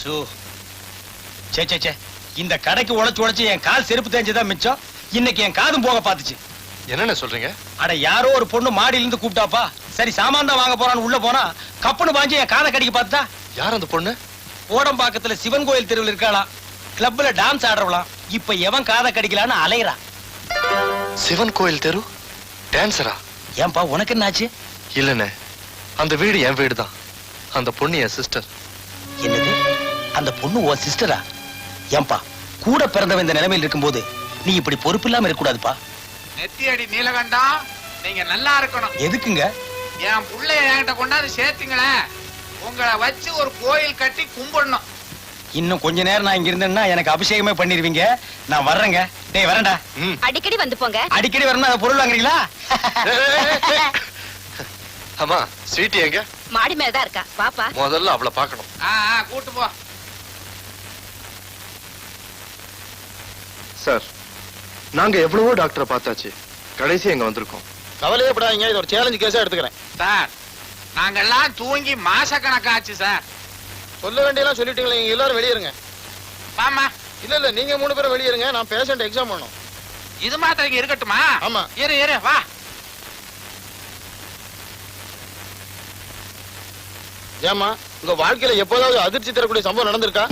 சே சே சே, இந்த கடைக்கு உழைச்சு என் கால் செருப்பு தேஞ்சதான் மிச்சம். இன்னைக்கு என் காதும் போக பாத்துச்சு. என்னென்ன சொல்றீங்க? அட யாரோ ஒரு பொண்ணு மாடியில இருந்து கூப்பிட்டாப்பா. சரி சாமான் தான் வாங்க போறான்னு உள்ள போனா கப்புன்னு பாஞ்சு என் காதை கடிக்க பார்த்தா. யார் அந்த பொண்ணு? ஓடம்பாக்கத்துல சிவன் கோயில் தெருவில் இருக்காளாம். கிளப்ல டான்ஸ் ஆடுறவளாம். இப்ப எவன் காதை கடிக்கலான்னு அலையறான். சிவன் கோயில் தெரு டான்சரா? ஏன்பா உனக்கு என்னாச்சு? இல்லனே, அந்த வீடு என் வீடு தான். அந்த பொண்ணு என் சிஸ்டர். என்னது? அந்த பொண்ணு உன் சிஸ்டரா? ஏன்பா கூட பிறந்தவன் இந்த நிலைமையில் இருக்கும்போது நீ இப்படி பொறுப்பு இல்லாம இருக்க கூடாதுப்பா. நெத்தியடி நீலகண்டம், நீங்க நல்லா இருக்கணும். எதுக்குங்க? என் புள்ளைய என்கிட்ட கொண்டாந்து சேர்த்தீங்களே, உங்களை வச்சு ஒரு கோயில் கட்டி கும்பிடணும். இன்னும் கொஞ்ச நேரம் நான் இங்க இருந்தேன்னா எனக்கு அபிஷேகமே பண்ணிருவீங்க. நான் வர்றேங்க. டேய் வரேன்டா. அடிக்கடி வந்து போங்க. அடிக்கடி வரணும். அதை பொருள் வாங்குறீங்களா? ஆமா, ஸ்வீட்டி எங்க? மாடி மேலதான் இருக்கா. பாப்பா முதல்ல அவளை பார்க்கணும். கூட்டு போ. சார், நாங்க எவ்வளவோ டாக்டரை பார்த்தாச்சு, கடைசி எங்க வந்திருக்கோம். கவலையப்படாதீங்க, இது ஒரு சேலஞ்ச் கேஸா எடுத்துக்கிறேன். சார், நாங்கெல்லாம் தூங்கி மாசக்கணக்காச்சு சார். சொல்ல வேண்டியெல்லாம் சொல்லிட்டீங்களா? நீங்க எல்லாரும் வெளியேறுங்க. ஆமா. இல்ல நீங்க 3 பேரும் வெளியேறுங்க. நான் பேஷண்ட் எக்ஸாம் பண்ணணும். இது மாத்திரம் இங்க இருக்கட்டுமா? ஆமா. இரு வா. ஏமா உங்க வாழ்க்கையில எப்போதாவது அதிர்ச்சி தரக்கூடிய சம்பவம் நடந்திருக்கா?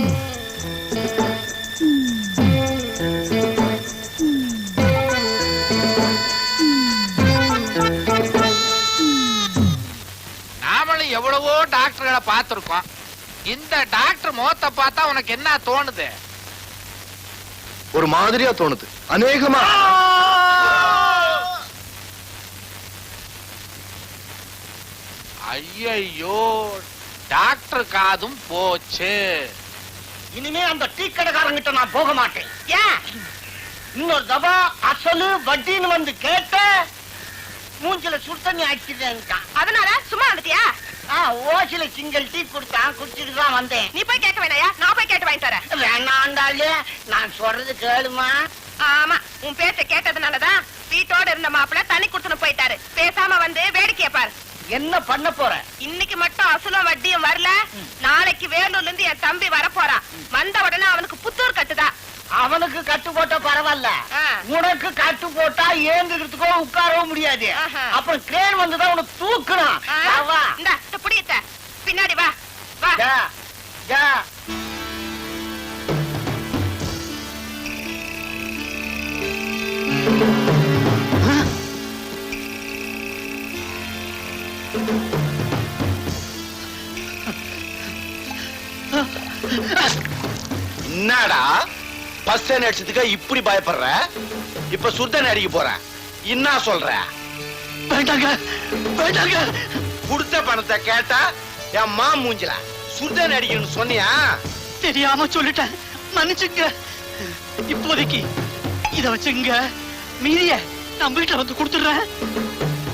நாமளும் எவ்வளவோ டாக்டர்களை பார்த்திருக்கோம். இந்த டாக்டர் முகத்தை பார்த்தா உனக்கு என்ன தோணுது? ஒரு மாதிரியா தோணுது. அநேகமா ஐயோ, டாக்டர் காதும் போச்சு. இனிமே அந்த டீ கடைக்காரங்கிட்ட நான் போக மாட்டேன். ஏன்? இன்னொரு தபா அசலு வட்டின்னு வந்து கேட்ட மூஞ்சில சுடுதண்ணி ஆக்கிட்டான். அதனால சும்மா வந்துட்டியா? ஓசில சிங்கிள் டீ குடுத்தான், குடிச்சிட்டு தான் வந்தேன். நீ போய் கேட்க வேணாயா? நான் போய் கேட்டு வாங்கி தரேன். வேணாண்டாலே, நான் சொல்றது கேளுமா. ஆமா, உன் பேச்ச கேட்டதுனாலதான் வீட்டோட இருந்த மாப்பிள்ள தண்ணி குடுத்துன்னு போயிட்டாரு. பேசாம வந்து வேடிக்கைய பாரு. என்ன பண்ண போற? இன்னைக்கு மட்டும் அசலும் வட்டியும் வரல, நாளைக்கு வேலூர்ல இருந்து என் தம்பி வர போறான். வந்த உடனே அவனுக்கு புத்தூர் கட்டுதா. அவனுக்கு கட்டு போட்டா பரவாயில்ல, உனக்கு கட்டு போட்டா ஏந்துக்கிறதுக்கோ உட்காரவும் முடியாது. அப்புறம் கிரேன் வந்துதான் உனக்கு தூக்கணும். இந்த புடியத்த பின்னாடி வா வா. என்னடா பஸ் அடிச்சதுக்கு இப்படி பயப்படுற? இப்ப சுத்தன் அடிக்க போறேன். என்ன சொல்ற? வேண்டாங்க வேண்டாங்க. குடுத்த பணத்தை கேட்டா என் மா மூஞ்சில சுத்தன் அடிக்கணும்னு சொன்னியா? தெரியாம சொல்லிட்டேன், மன்னிச்சுங்க. இப்போதைக்கு இத வச்சுங்க, மீதிய நான் வீட்டுல வந்து கொடுத்துடுறேன்.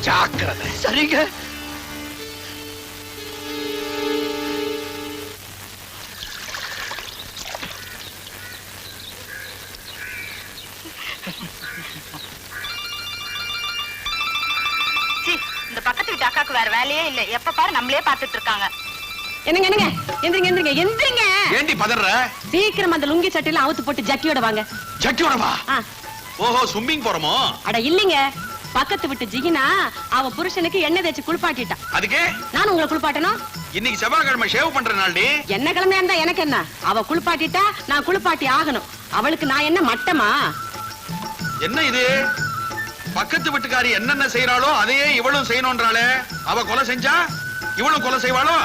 ஜாக்கிரதை. சரிங்க. இந்த பக்கத்து வீட்டு அக்காக்கு வேற வேலையே இல்ல, எப்ப பாரு நம்மளே பாத்துட்டு இருக்காங்க. என்னங்க எந்திரிங்க எந்திரிங்க எந்திரிங்க. ஏண்டி பதற? சீக்கிரம் அந்த லுங்கி சட்டையில அவுத்து போட்டு ஜக்கியோட வாங்க. ஜக்கியோட வா? ஓஹோ, ஸ்விம்மிங் போறோமோ? அட இல்லீங்க, பக்கத்து விட்டு ஜிகினா அவ புருஷனுக்கு எண்ணெய் தேய்ச்சி குளிப்பாட்டிட்டான். அதுக்கு நான் உங்களை குளிப்பாட்டணும்? இன்னைக்கு செவ்வாய்க்கிழமை ஷேவ் பண்ற நாள்டி. என்ன கிழமையா இருந்தா எனக்கு என்ன? அவ குளிப்பாட்டிட்டா நான் குளிப்பாட்டி ஆகணும். அவளுக்கு நான் என்ன மட்டமா? என்ன இது? பக்கத்து வீட்டுக்காரி என்னென்ன செய்யறாளோ அதையே இவளும் செய்யணும்ன்றாளே. அவ கொலை செஞ்சா இவளும் கொலை செய்வாளோ?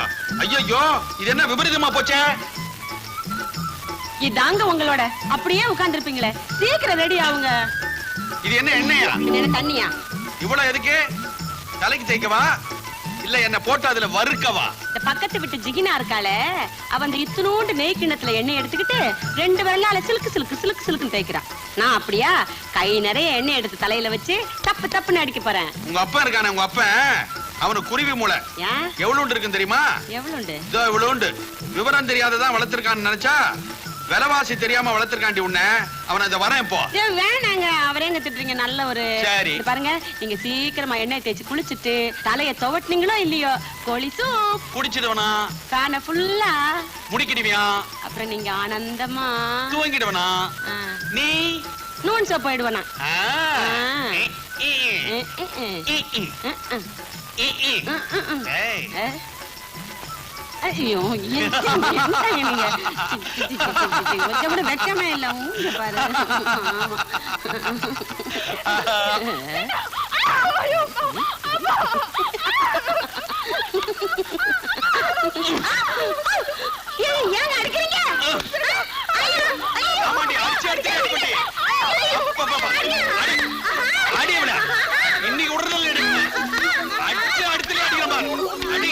ஐயோ, இது என்ன விபரீதமா போச்சே? இதாங்க உங்களோட. அப்படியே உட்கார்ந்து இருப்பீங்களே, சீக்கிரம் ரெடி ஆகுங்க. இது என்ன எண்ணெயா? என்ன தண்ணியா? இவ்வளவு எதுக்கு? தலைக்கு தேய்க்கவா இல்ல என்ன போட்டு அதுல வறுக்கவா? இந்த பக்கத்து விட்டு ஜிகினா இருக்காளே, அவ அந்த இத்துணூண்டு நெய் கிண்ணத்துல எண்ணெய் எடுத்துக்கிட்டு 2 விரலால சிலுக்கு சிலுக்கு சிலுக்கு சிலுக்குன்னு தேய்க்கிறான். நான் அப்படியா கை நிறைய எண்ணெய் எடுத்து தலையில வச்சு தப்பு தப்புன்னு அடிக்க போறேன். உங்க அப்பா இருக்கானே, உங்க அப்பா அவனுக்கு குருவி மூளை எவ்வளவு இருக்குன்னு தெரியுமா? எவ்வளவு? இவ்வளவு விவரம் தெரியாததான் வளர்த்திருக்கான்னு நினைச்சா விலைவாசி தெரியாம வளர்த்திருக்காண்டி உன்ன. அவன் அந்த வரேன் இப்போ. ஏன் வேணாங்க, அவரே எங்க திட்டுறீங்க? நல்ல ஒரு சரி. இது பாருங்க, நீங்க சீக்கிரமா எண்ணெய் தேய்ச்சி குளிச்சிட்டு தலைய துவட்டினீங்களோ இல்லையோ கோழி சூப் குடிச்சிடுவனா, கான ஃபுல்லா முடிக்கிடுவியா, அப்புறம் நீங்க ஆனந்தமா தூங்கிடுவனா, ஆ, நீ நூன் சோப் போயிடுவனா. ஆ. ஏய். ஐயோ என்னங்க நீங்க கொஞ்சம் கூட வெக்கமே இல்ல மூஞ்ச பாரு. ஏங்க அடிக்கிறீங்க? ஆமாண்டி, அடிச்சு அடிச்சு அடிப்படி. அப்பப்பப்பா. அடி அவள. இன்னைக்கு உடனே எடுங்க. அடிச்சு அடிச்சு அடிக்கிறமா. அடி.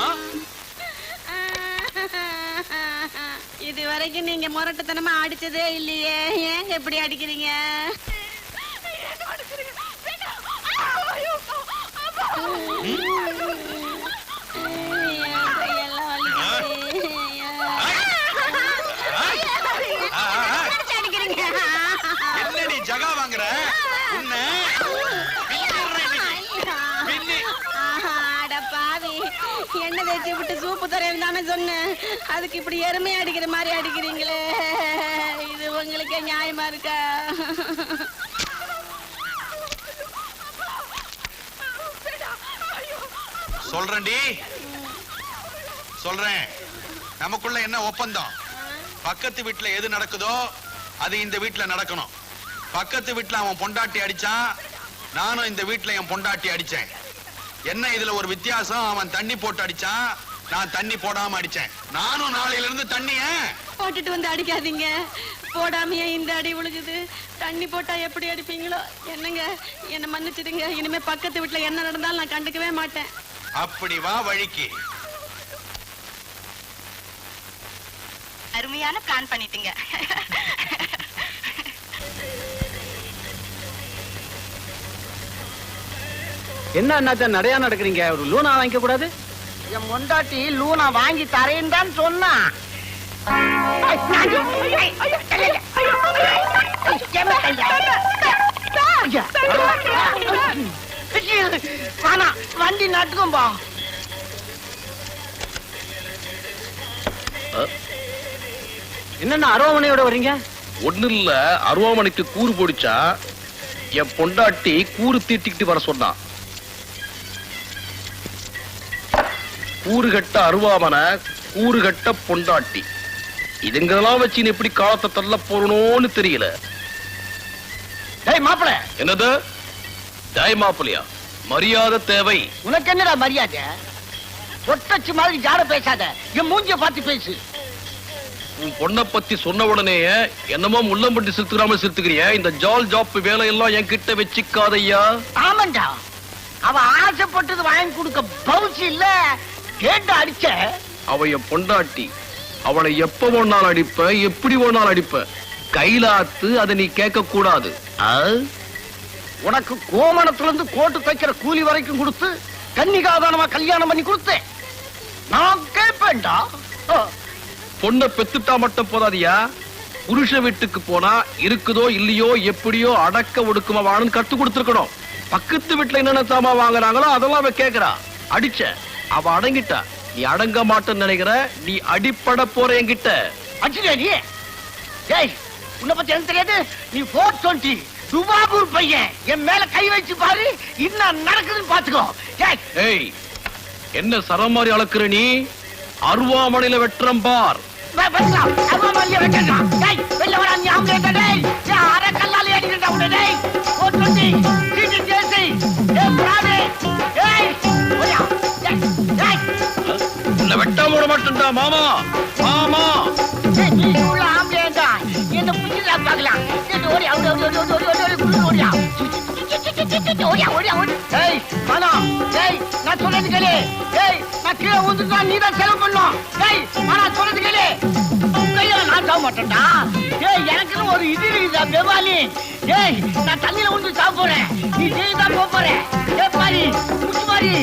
ஆ? இது வரைக்கும் நீங்க முரட்டுத்தனமா அடிச்சதே இல்லையே, ஏங்க இப்படி அடிக்கிறீங்க? என்னடி ஜகா வாங்குற? உன்னை எண்ணெய் தேய்ச்சி விட்டு சூப்பு தரேன் தானே சொன்னேன், அதுக்கு இப்படி எருமையா அடிக்கிற மாதிரி அடிக்கிறீங்களே, இது உங்களுக்கே நியாயமா இருக்கா? சொல்றேன்டி, சொல்றேன். நமக்குள்ள என்ன ஒப்பந்தம்? பக்கத்து வீட்டுல எது நடக்குதோ அது இந்த வீட்டுல நடக்கணும். பக்கத்து வீட்டுல அவன் பொண்டாட்டி அடிச்சான், நானும் இந்த வீட்டுல என் பொண்டாட்டி அடிச்சேன். என்ன இதுல ஒரு வித்தியாசம்? அவன் தண்ணி போட்டு அடிச்சான், நான் தண்ணி போடாம அடிச்சேன். நானும் நாளையில இருந்து தண்ணிய போட்டுட்டு வந்து அடிக்காதீங்க. போடாமையே இந்த அடி விழுகுது, தண்ணி போட்டா எப்படி அடிப்பீங்களோ? என்னங்க என்ன மன்னிச்சிடுங்க, இனிமே பக்கத்து வீட்டுல என்ன நடந்தாலும் நான் கண்டுக்கவே மாட்டேன். அப்படி வா வழிக்கு. அருமையான பிளான் பண்ணிட்டீங்க. என்ன அண்ணாத்த நடையா நடக்கிறீங்க? ஒரு லூனா வாங்கிக்க கூடாது? என் பொண்டாட்டி லூனா வாங்கி தரேன்னு தான் சொன்னா. வண்டி நட்டுக்கும் போ. என்னன்னா அருவாமனையோட வர்றீங்க? ஒண்ணு இல்ல, அருவாமனைக்கு கூறு போடிச்சா என் பொண்டாட்டி கூறு தீட்டிக்கிட்டு வர சொன்னான். கூறுகட்ட அருவாமனை, கூறுகட்ட பொண்டாட்டி, இதுங்கெல்லாம் வச்சு எப்படி காலத்தை தள்ள போறணும்னு தெரியல. டேய் மாப்பிள, என்னது ஜாய் மாப்பிளையா? மரியாதை தேவை. உனக்கு என்னடா மரியாதை? ஒட்டச்சு மாதிரி ஜாட பேசாத, என் மூஞ்சிய பார்த்து பேசு. உன் பொண்ணை பத்தி சொன்ன உடனே என்னமோ முள்ளம்பட்டி சிறுத்துக்கிறாம சிறுத்துக்கிறிய. இந்த ஜால் ஜாப் வேலையெல்லாம் என்கிட்ட வச்சுக்காதையா. ஆமாண்டா, அவ ஆசைப்பட்டது வாங்கி கொடுக்க பவுச்சு இல்ல, கேட்டு அடிச்ச. அவ என் பொண்டாட்டி, அவளை எப்ப ஒன்னாலும் அடிப்ப, எப்படி ஒன்னாலும் அடிப்ப. கைலாத்து அதை நீ கேட்க கூடாது. உனக்கு கோமணத்துல இருந்து கோட்டு தைக்கிற கூலி வரைக்கும் கொடுத்து கன்னிகாதானமா கல்யாணம் பண்ணி கொடுத்தேன். நான் கேட்பேன்டா. பொண்ணை பெத்துட்டா மட்டும் போதாதியா, புருஷ வீட்டுக்கு போனா இருக்குதோ இல்லையோ எப்படியோ அடக்க ஒடுக்குமா வாழன்னு கத்து கொடுத்துருக்கணும். பக்கத்து வீட்டுல என்னென்ன சாமா வாங்குறாங்களோ அதெல்லாம் அவ கேக்குறா. அடிச்ச, அவ அடங்கிட்டா. நீ அடங்க மாட்டேன்னு நினைக்கிற, நீ அடிப்பட போற என்கிட்ட. அடிச்சுடா நீ. ஏய், உன்னை பத்தி எனக்கு தெரியாது. நீ 420 துபாபூர் பையன். என் மேல கை வச்சு பாரு, இன்னும் நடக்குதுன்னு பாத்துக்கோ. ஏய், என்ன சரம் மாதிரி அளக்குற நீ? அருவாமனையில வெட்டுறம் பார். வெட்டாம விட மாட்டேன்டா மாமா. மாமா என்ன புரியல பாக்கலாம். நான் சொல்றது கேளு. நான் கீழே ஊந்துட்டா நீ தான் செலவு பண்ணும். நான் சொல்றது கேளு. நான் சாக மாட்டேன்டா. எனக்குன்னு ஒரு இது இருக்குதா பெவாலி. நான் தண்ணியில ஊந்து சாக போறேன், நீ ஜெயில தான் போக போற. பாரி குச்சி மாறி.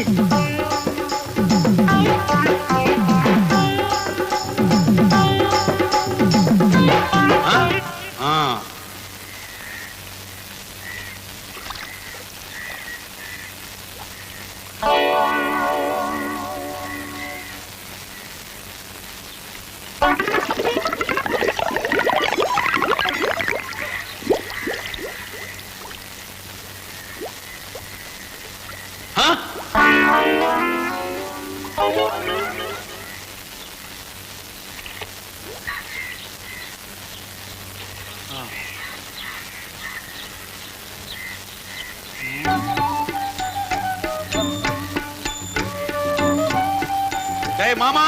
டேய் மாமா,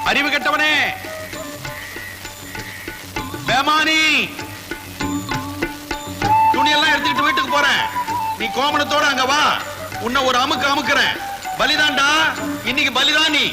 அறிவு கெட்டவனே, பேமானி, துணியெல்லாம் எடுத்துக்கிட்டு வீட்டுக்கு போறேன். நீ கோமணத்தோட அங்க வா. உன்னை ஒரு அமுக்கு அமுக்குறேன். பலிதான்டா, இன்னைக்கு பலிதான் நீ.